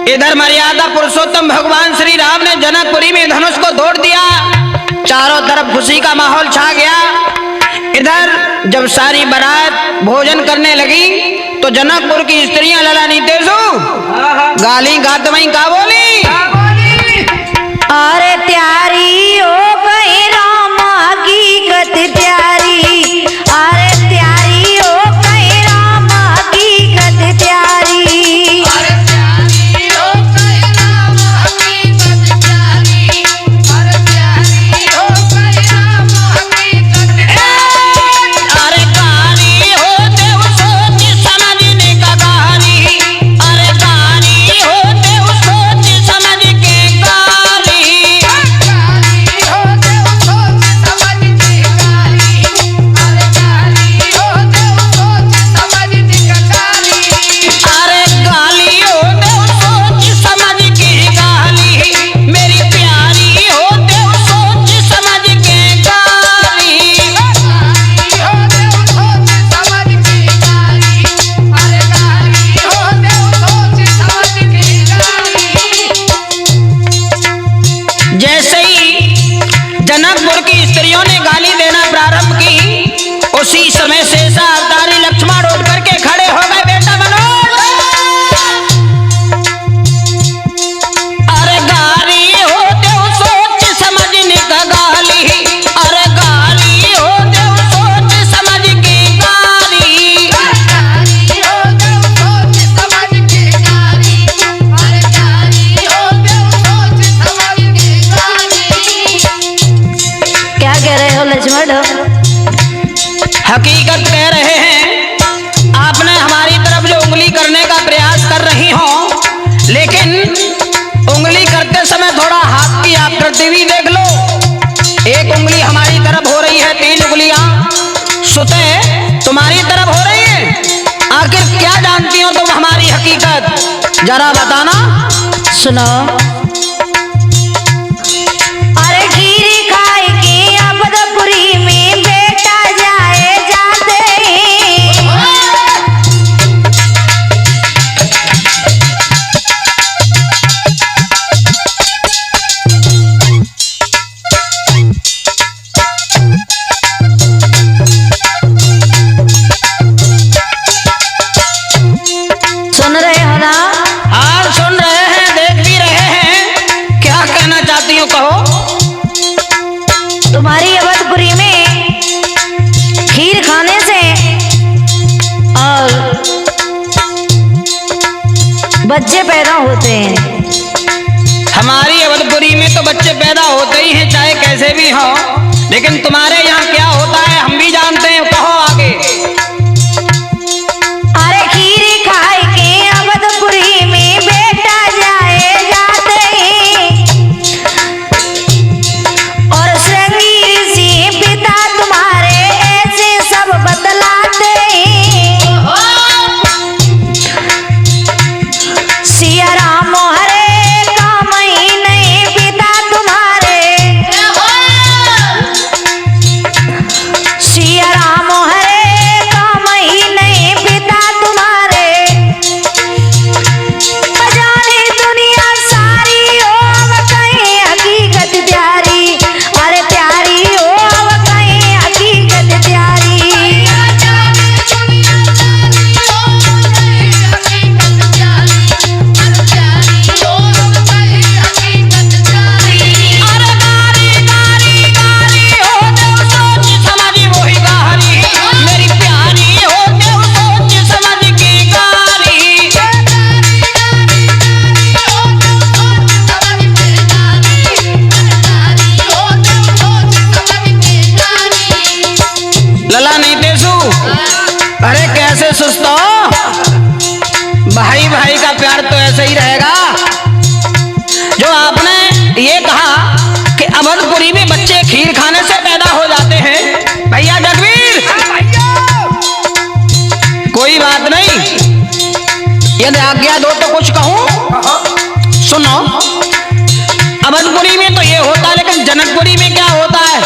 इधर मर्यादा पुरुषोत्तम भगवान श्री राम ने जनकपुरी में धनुष को तोड़ दिया। चारों तरफ खुशी का माहौल छा गया। इधर जब सारी बारात भोजन करने लगी तो जनकपुर की स्त्रियां लला नीतेशु गाली गात वहीं का बोली, अरे त्यारी हो गई राम हकीकत प्यारी, अरे त्यारी हो गई राम हकीकत प्यारी, अरे प्यारी हो गई राम हकीकत प्यारी, अरे प्यारी हो गई राम हकीकत प्यारी। अरे गाली होते सोच समझने का गाली, अरे गाली होते सोच समझ के गाली, गाली होते सोच समझ के गाली, अरे गाली होते सोच समझ के गाली। अरे गाली होते सोच समझ के गाली, मेरी प्यारी होते सोच समझ के गाली। गाली होते सोच समझ के गाली, अरे गाली होते सोच समझ के गाली। जैसे ही जनकपुर की स्त्रियों ने गाली देना प्रारंभ की, उसी समय शेषा अवतारी लक्ष्मण उठ करके खड़े हो गए। बेटा मनोज, अरे गाली होते सोच समझने का गाली, अरे गाली होते सोच समझ के गाली। गाली होते सोच समझ के गाली, अरे गाली होते सोच समझ के गाली। क्या कह रहे हो लक्ष्मण? हकीकत कह रहे हैं। आपने हमारी तरफ जो उंगली करने का प्रयास कर रही हो, लेकिन उंगली करते समय थोड़ा हाथ की आकृति भी देख लो। एक उंगली हमारी तरफ हो रही है, 3 उंगलियां सुते तुम्हारी तरफ हो रही है। आखिर क्या जानती हो तुम हमारी हकीकत, जरा बताना। सुनो, अरे खीरी खाए के अबदपुरी में बेटा जाए जाते, सुन रहे हो ना? हाँ सुन रहे हैं, देख भी रहे हैं। क्या कहना चाहती हो कहो। तुम्हारी अवधपुरी में खीर खाने से और बच्चे पैदा होते हैं। हमारी अवधपुरी में तो बच्चे पैदा होते ही हैं, चाहे कैसे भी हो। लेकिन तुम्हारे यहाँ क्या होता है हम भी जानते हैं, कहो आगे। अरे खीर खाए के अवधपुरी में बेटा जाए जाते हैं, और श्रृंगी ऋषि पिता तुम्हारे ऐसे सब बतलाते हैं। सिया राम हरे काम ही नहीं पिता तुम्हारे, सिया राम हरे काम ही नहीं पिता तुम्हारे, अजाने दुनिया सारी हो अब कहीं हकीकत प्यारी, अरे प्यारी हो अब कहीं हकीकत प्यारी। अरे गारी गारी गारी होते सोच समझ वही गारी, मेरी प्यारी होते सोच समझ की गारी। लला नहीं तेसु, अरे कैसे सुस्त हो। भाई भाई का प्यार तो ऐसे ही रहेगा। जो आपने ये कहा कि अवधपुरी में बच्चे खीर खाने से पैदा हो जाते हैं, भैया जगवीर, कोई बात नहीं, यदि आज्ञा दो तो कुछ कहूं। सुनो, अवधपुरी में तो ये होता है, लेकिन जनकपुरी में क्या होता है।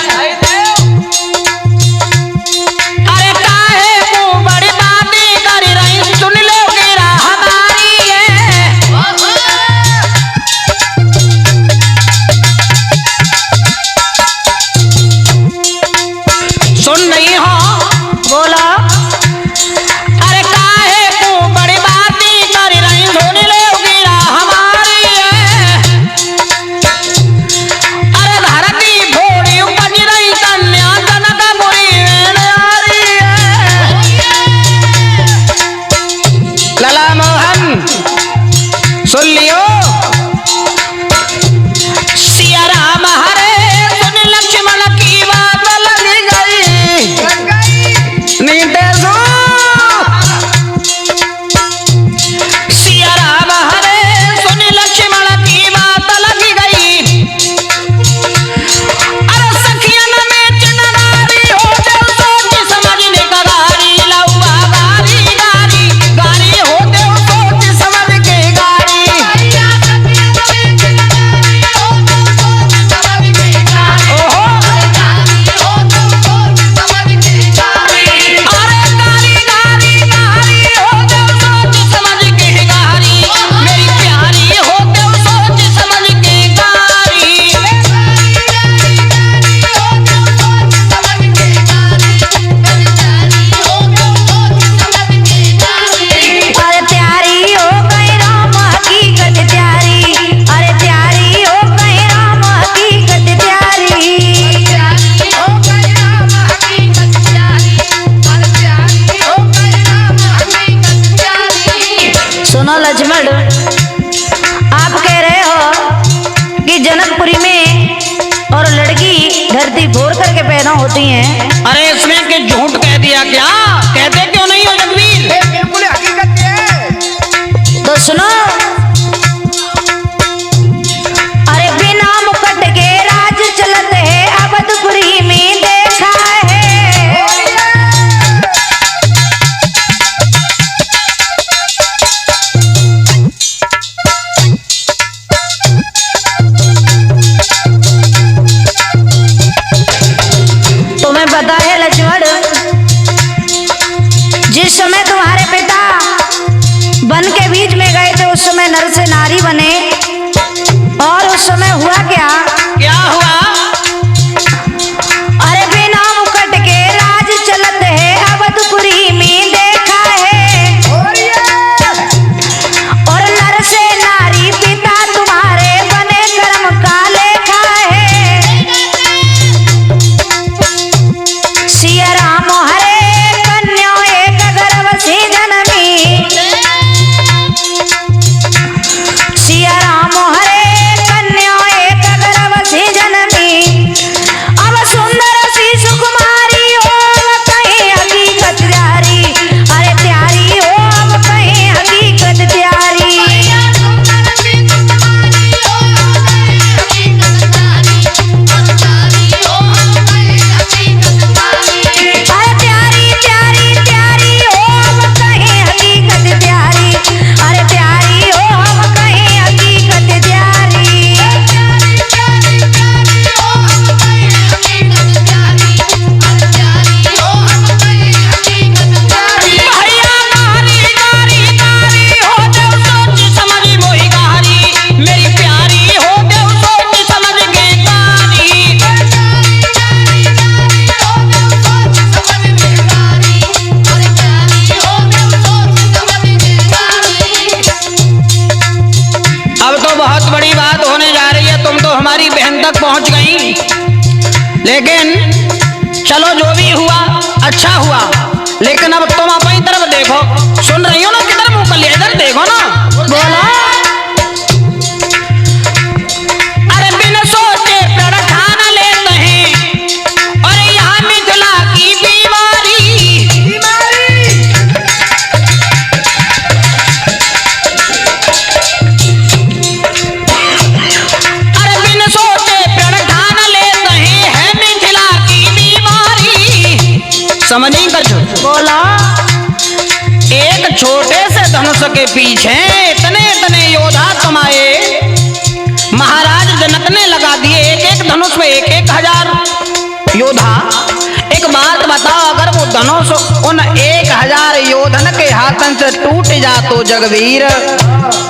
अरे काहे मुंह बड़ी बातें कर रही, सुन लो कि राह हमारी है। सुनो लक्ष्मण, आप कह रहे हो कि जनकपुरी में और लड़की धरती फोड़ करके पैदा होती हैं। अरे इसमें कि झूठ कह दिया क्या? कहते क्यों नहीं हो जगवीर? ये बिल्कुल हकीकत है। तो सुनो, अरे बिना मुकुट के राज चलत है अवधपुरी में देखा है। तुम्हें पता है लक्ष्मण, जिस समय तुम्हारे पिता वन के बीच में गए थे उस समय नर से नारी बने, और उस समय हुआ क्या? क्या हुआ? अरे बिना मुकुट के राज चलत है अवधपुरी में देखा है, और नर से नारी पिता तुम्हारे बने कर्म का लेखा है। सिया राम हरे कन्या एक गर्भ से जन्मी, सिया राम हरे कन्या एक गर्भ से जन्मी, अब सुंदर सी सुकुमारी हो अब कहीं हकीकत प्यारी, अरे प्यारी हो अब कहीं हकीकत प्यारी। अरे प्यारी प्यारी प्यारी हो अब कहीं हकीकत प्यारी, अरे प्यारी हो अब कहीं हकीकत प्यारी। भैया गारी गारी गारी हो देव सोच समझ मोही गारी, मेरी प्यारी हो देव सोच समझ के गारी। अब तो बहुत बड़ी बात होने जा रही है, तुम तो हमारी बहन तक पहुंच गई। लेकिन चलो जो भी हुआ अच्छा हुआ, लेकिन अब तुम अपनी तरफ देखो। सुन रही हो ना किधर मुंह कर लिया? इधर देखो ना। बोलो, अरे बिन सोचे प्रण ठान लेते हैं, और यहाँ मिथिला की बीमारी। अरे बिन सोचे प्रण ठान लेते हैं, है मिथिला की बीमारी। समझी कछु? बोलो, एक छोटे से धनुष के पीछे इतने इतने योद्धा कमाए, महाराज जनक ने लगा दिए एक एक धनुष में 1,000 योद्धा। एक बात बताओ, अगर वो धनुष उन 1,000 योधन के हाथन से टूट जा तो जगवीर,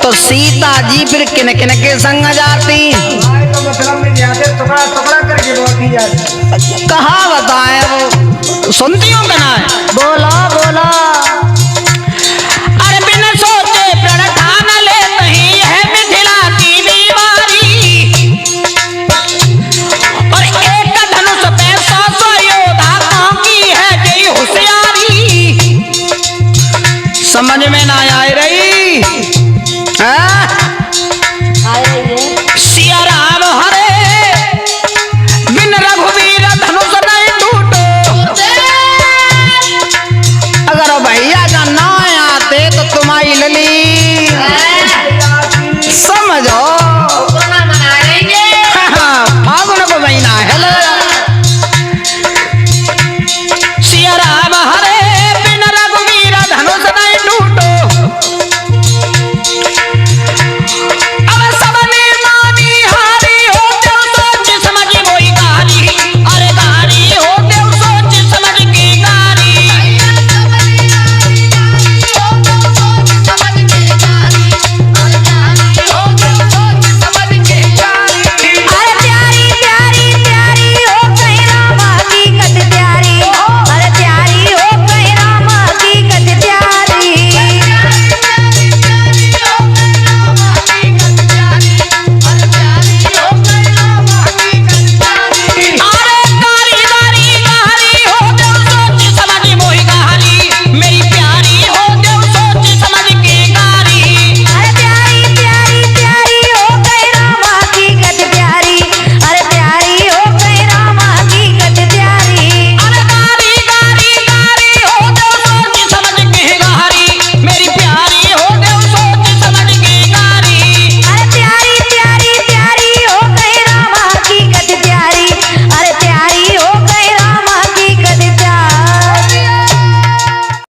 तो सीता जी फिर किन किन के संग जाती? तो मतलब में जाते टुकड़ा टुकड़ा करके बहुत ही जाते। कहा बताए वो सुनती हो कि ना? बोलो, बोलो।